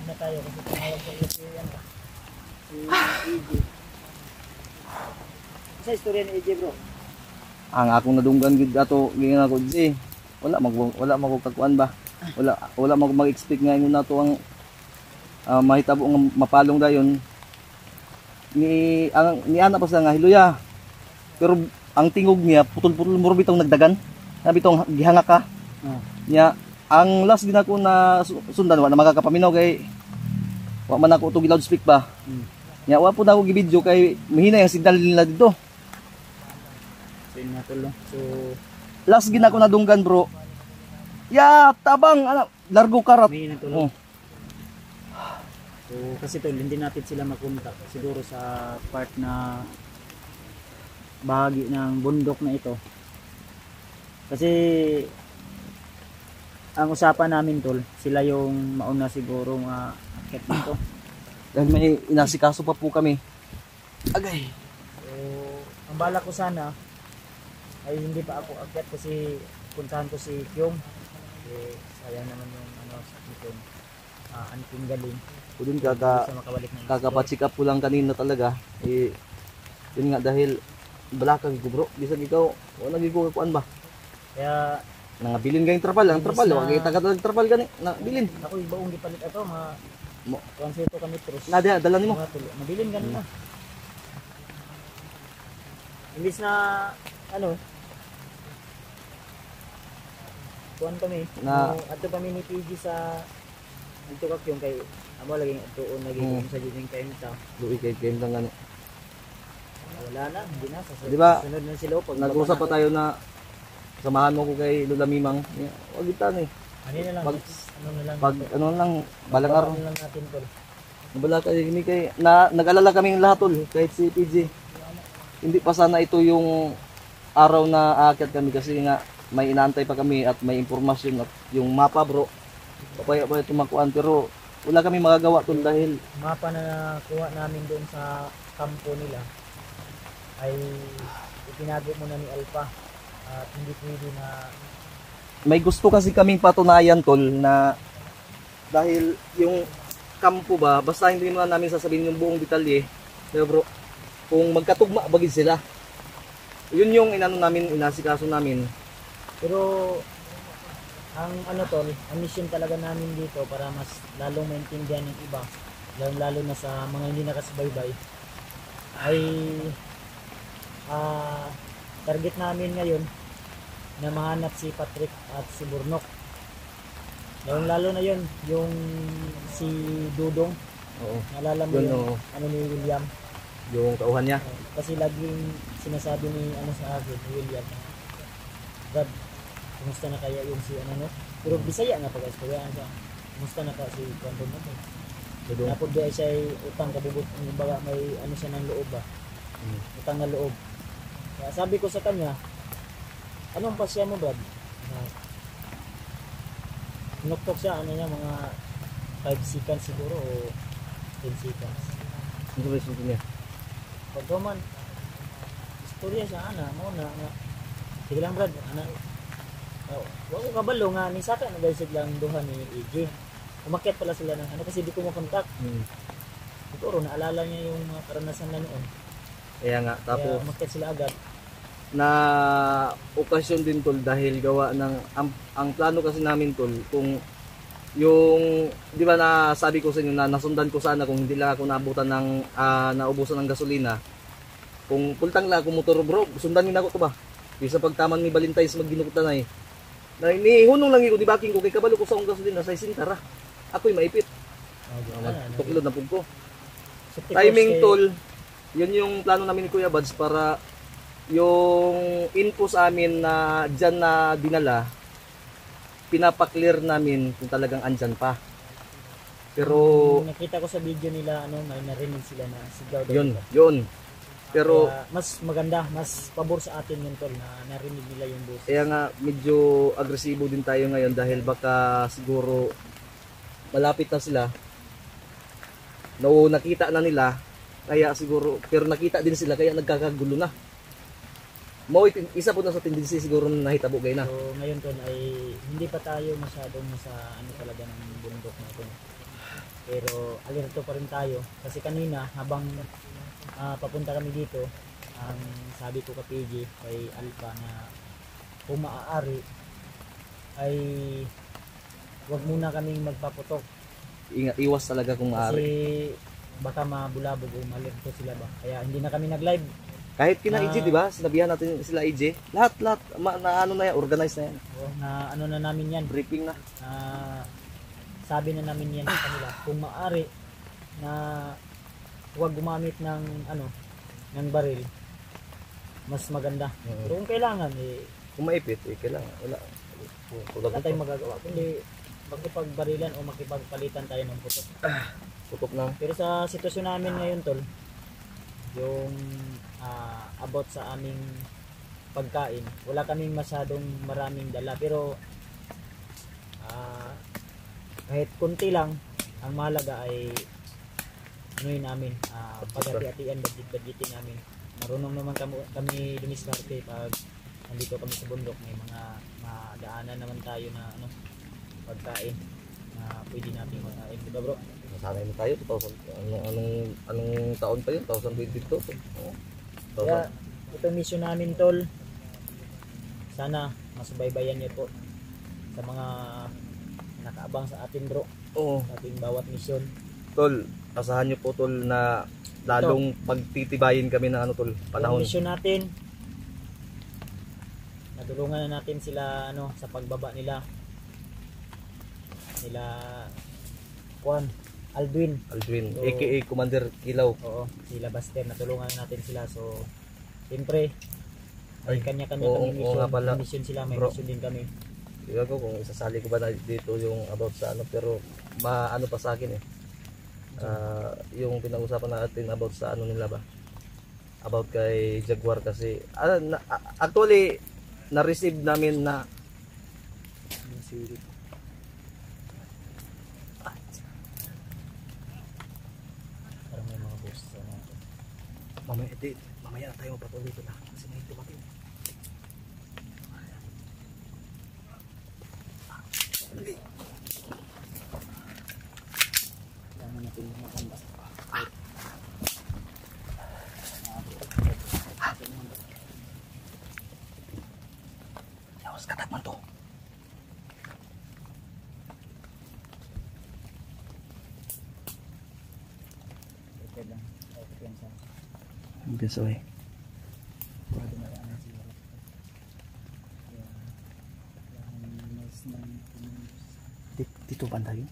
na tayo kasi tumawag sa iyo si AJ. Sa istorya ni AJ bro. Ang akong nadunggan gid ato gingan ako di. Wala magkukuan ba. Wala mag-expect nga ingon nato ang mahitabo nga mapalong dayon. Ni ana pa sa nga hiluya. Pero ang tingog niya putol-putol muro bitong nagdagan. Na bitong gihanga ka. Nya ang last gid ako na sundan wa na makakapaminaw kay wa man ako to loudspeak ba. Nya wa po na ako gi-video kay mahina yung signal nila dito. So last gid ako nadunggan bro. Ya tabang largo karat. may natulog. So kasi tol hindi natin sila makontak siguro sa part na bahagi ng bundok na ito. Kasi ang usapan namin tol, sila yung mauna siguro nga akit dito. Dahil may inasikaso pa po kami. Agay. So ang balak ko sana ay hindi pa ako akit kasi puntahan ko si Kyung. Eh, sayang naman yung sa Kyung. Anting galing. O din Hindi siya makabalik ng kakapacheck up ko lang kanina talaga. Eh, yun nga dahil balakang ko bro. Bisag ikaw, wala naging ko kuan ba? Kaya Nangabilin kayong trapal, ang trapal, wag kita katag trapal gani, na bilin. ako ibaong gipalit ato Mo. transito kami terus. Nada dala nimo. Mabilin ganun na. Imbis na kuan kami ato kami ni PG sa dito kak yung kay amo laging tuon lagi sa juding kay ta. Luwi kay game lang gani. Wala na, hindi na sa Di ba? sunod na sila pag Nag-usap pa tayo na samahan mo ko kay Lola Mimang. Wag kita ni. ano na lang Pag- pag ano lang balang araw. lang natin tol. Nabala kay ni kay nag-alala kaming lahat tol kahit si PG. Hindi pa sana ito yung araw na aakyat kami kasi nga may inaantay pa kami at may impormasyon at yung mapa bro. Papaya pa ito makuan pero wala kami magagawa tol dahil Mapa na nakuha namin doon sa kampo nila ay itinago muna ni Alpha at hindi pwede na may gusto kasi kaming patunayan tol na dahil yung kampo ba basta hindi naman namin sasabihin yung buong detalye pero bro kung magkatugma bagid sila yun yung inasikaso namin pero ang tol, ang mission talaga namin dito para mas lalong maintindihan ng iba lalo na sa mga hindi nakasubaybay ay target namin ngayon na mahanap si Patrick at si Burnok. Lalo na yun, yung si Dudong. oo Naalala mo yun yun, ni William. yung tauhan niya Kasi laging sinasabi ni sa akin, ni William, Brad, kumusta na kaya yung si pero Bisaya nga pag-istoryahan siya. Kumusta na kaya si Brandon natin? Dudong. Napod di siya utang kabubot, baga may siya ng loob ba? Utang na loob. Kaya sabi ko sa kanya, anong pasya mo Brad? Nuktok siya, mga 5 seconds siguro o 10 seconds. ano ba yung niya Pagkaman, istorya siya, mauna nga. Sige lang Brad, wag ko kabalo nga, ni Saka nag-isig lang duha ni AJ. Umakyat pala sila ng kasi di ko makontak. Siguro naalala niya yung mga karanasan na noon. kaya nga Kaya tapos umakyat sila agad. na okasyon din tol dahil gawa ng ang plano kasi namin tol kung yung di ba na sabi ko sa inyo na nasundan ko sana kung hindi lang ako naabutan ng naubusan ng gasolina kung pultang lang ako motor bro sundan nila ako to ba bisa pagtaman ni Valentine's magginukutan na na inihunong lang ko di baking ko kay kabalo ko sa akong gasolina sa isintara ako'y maipit tukilod na pug ko timing tol yun yung plano namin ni Kuya Bads para yung info sa amin na dyan na dinala pinapaklear namin kung talagang andyan pa pero nakita ko sa video nila may narinig sila na sigaw daw. yun pero kaya mas maganda, mas pabor sa atin yun tol na narinig nila yung boses. kaya nga medyo agresibo din tayo ngayon dahil baka siguro malapit na sila nakita na nila kaya siguro pero nakita din sila kaya nagkakagulo na isa po na sa tendency siguro na nahitabo kayo na. So ngayon tol ay hindi pa tayo masyadong nasa talaga ng bundok na ito. Pero alerto pa rin tayo kasi kanina habang papunta kami dito, ang sabi ko kay PG, kay Alpha, na kung maaari ay wag muna kaming magpaputok Iwas talaga kung kasi maaari. baka mabulabog o malirto sila ba. Kaya hindi na kami nag-live. Kahit kina EJ, di ba? Sinabihan natin sila EJ. Lahat na ano na yan, organize na yan. Na ano na namin yan. Briefing na. Sabi na namin yan sa kanila. Kung maaari na huwag gumamit ng ng baril, mas maganda. Pero kung kailangan Kung maipit, kailangan. Wala tayong magagawa. Kundi makipagbarilan o makipagpalitan tayo ng putok. Putok na. Pero sa sitwasyon namin ngayon, tol, yung about sa aming pagkain, wala kaming masyadong maraming dala, pero kahit kunti lang, ang mahalaga ay anuin namin, paghati-hatian, budgetin namin. Marunong naman kami dumiskarte pag nandito kami sa bundok. May mga madaanan naman tayo na pagkain na pwede natin makain, di ba bro? Nasanay na tayo, anong taon pa yun? 2022? Kaya itong mission namin, tol, sana masubaybayan niyo po sa mga nakaabang sa atin, bro. Oo. Sa ating bawat mission. Tol, asahan niyo po, tol, na lalong pagtitibayin kami ng tol, panahon. Yung mission natin, natulungan na natin sila sa pagbaba nila Aldwin, so, aka Commander Kilaw. oo, sila Buster, natulungan natin sila. So siyempre may kanya-kanya kami mission sila, may bro, mission din kami. Hindi ko kung isasali ko ba dito yung about sa pero maano pa sa akin yung pinag-usapan natin about sa nila ba, about kay Jaguar, kasi actually na-receive namin na parang may mga boss sa natin. mamaya na tayo mapatuloy ito na kasi may tumating. Kailangan natin matanda. Yawas katakman to. Okay lang. Okay lang sa Biasa eh. pwede marami siguro. Kaya mas nang Dito banda yun?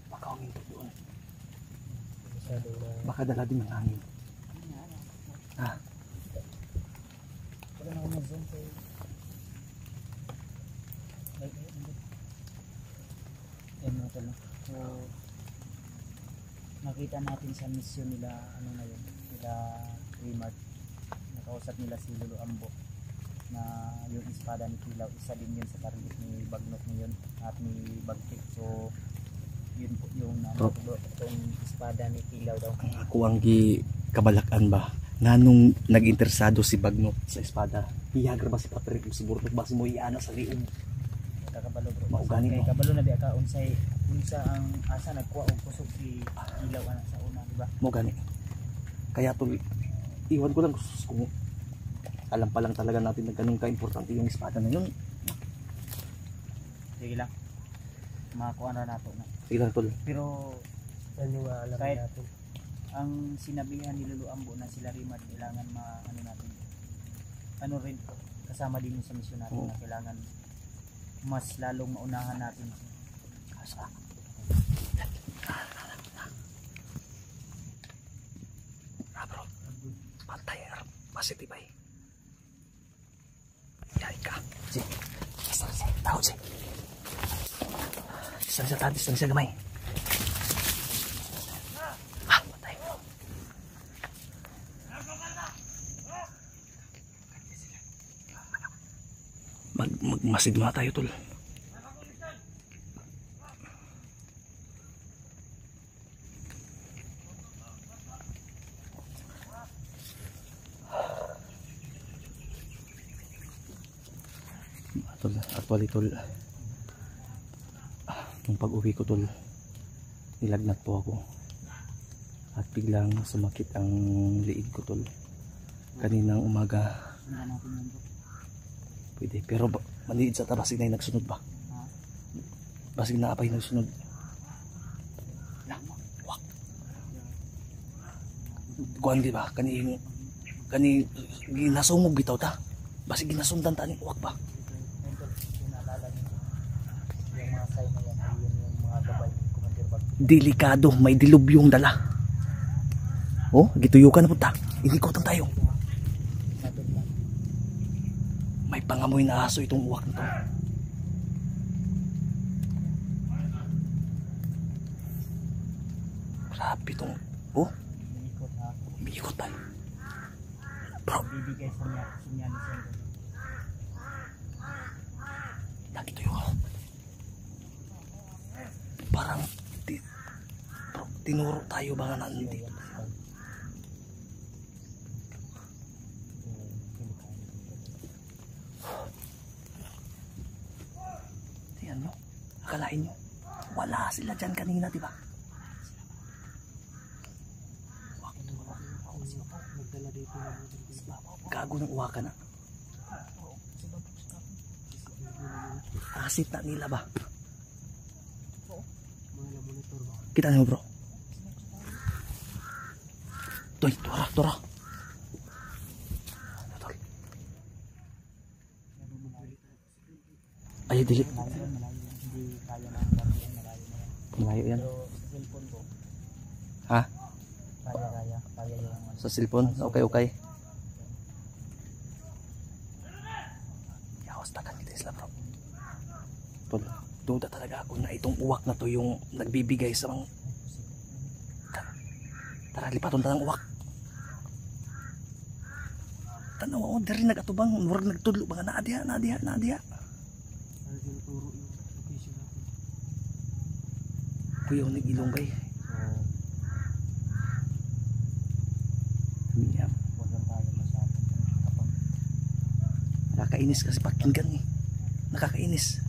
Baka umintok doon. Baka dala din ng hangin. Wala na akong mag-zoom kay so nakita natin sa mission nila nila Remart, nakausap nila si Lolo Ambo na yung espada ni Kilaw, isa din yun sa target ni Bagnok ngayon at ni Bagtik. So yun po yung itong espada ni Kilaw daw. Ako ang kabalakan ba na nung nag-interesado si Bagnok sa espada, hiyagra ba si Patrick si Burtok ba si mo iana sa liog? Kakabalo bro. Maugani kay mo. kabalo na di ka unsa ang asa nagkuha og kusog si Kilaw sa una, di ba? Mo gani. Kaya to iwan ko lang kung alam pa lang talaga natin na ganun ka-importante yung espada na yun. Sige lang. Makakuha na nato na. Sige lang tol. Pero kahit natin. Ang sinabihan ni Lolo Ambo na sila Rimad, kailangan natin. Rin kasama din sa misyon natin na kailangan mas lalong maunahan natin. Bro, pantay pasitibay. Dahil ka. Si. Tao si. Distansya gamay. Patay. Magmasid muna tayo tol. Actually tol, Nung pag-uwi ko tol, nilagnat po ako at biglang sumakit ang liig ko tol. Kaninang umaga. Pwede, pero maliit sa tabasig na yung nagsunod ba? Basig na apay nagsunod. Wak. Kuan di ba? Kani ginasungog bitaw ta. Basig ginasundan ta ni uwak ba? Delikado, may dilubyong dala. Oh, gituyukan na po ta. Ilikotan tayo. May pangamoy na aso itong uwak nito. Grabe itong, oh, umiikot tayo. Bro, lagi ito yung parang bro, tinuro tayo ba nga nandito. Tingnan nyo, akalain nyo wala sila dyan kanina, diba? Gago ng uwaka na. Asit na nila ba? Kita nyo bro. Toy, tora. Ay, dili. Malayo yan. Ha? Sa cellphone? Okay. Yawastakan kita isla bro. Duda talaga ako na itong uwak na to yung nagbibigay sa mga... Tara, lipaton ta ng uwak. Tanaw ako, dari nagatubang, murag nagtudlo mga naadiha. Kuya, nag-ilong bay. Miyam. Nakakainis kasi pakinggan eh. Nakakainis.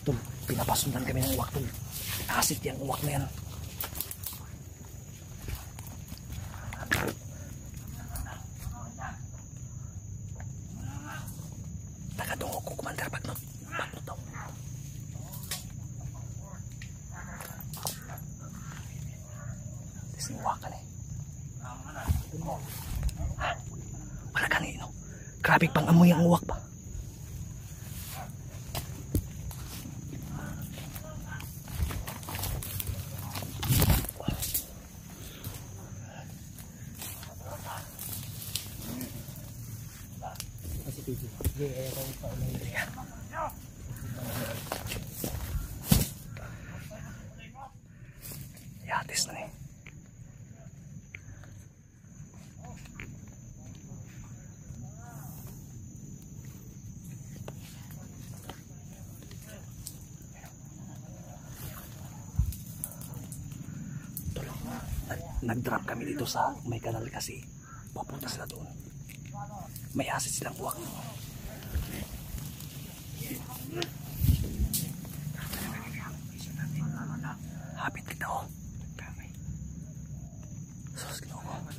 Tol, pinapasundan kami ng uwak tol. Asit yung uwak na yan. Tagadungo ko, Commander Bagnot daw. This yung uwak ka na eh. Wala ka na eh, no? Grabe pang amoy ang uwak ba? Yatis na eh. Nag-drop kami dito sa may kanal kasi papunta sila doon. May asit silang uwak. Hapit kita oh. Sus, ginawa ko.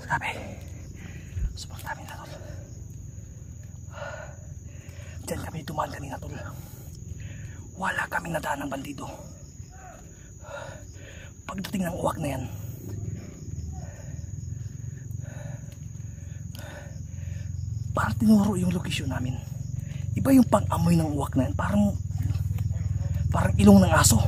Grabe. Sobrang dami na tol. Diyan kami dumaan kanina tol. Wala kaming nadaan ng bandido. Pagdating ng uwak na yan, parang tinuro yung location namin. Iba yung pang-amoy ng uwak na yan. Parang ilong ng aso.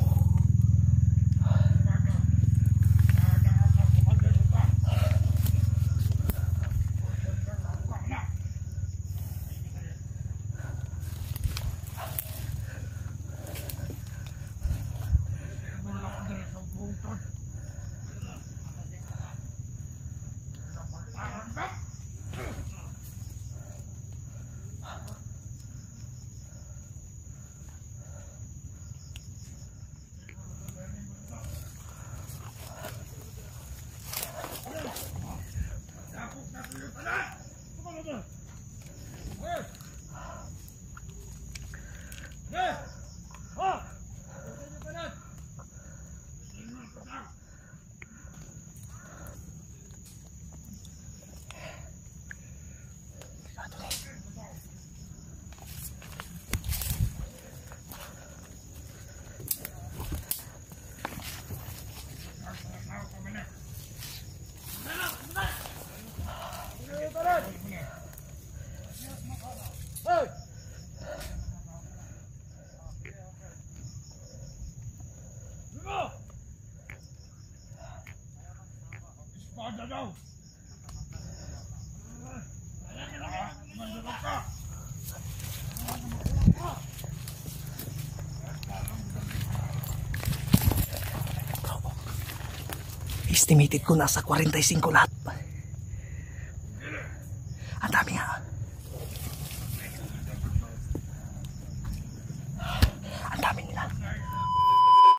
Estimated ko nasa 45 lahat.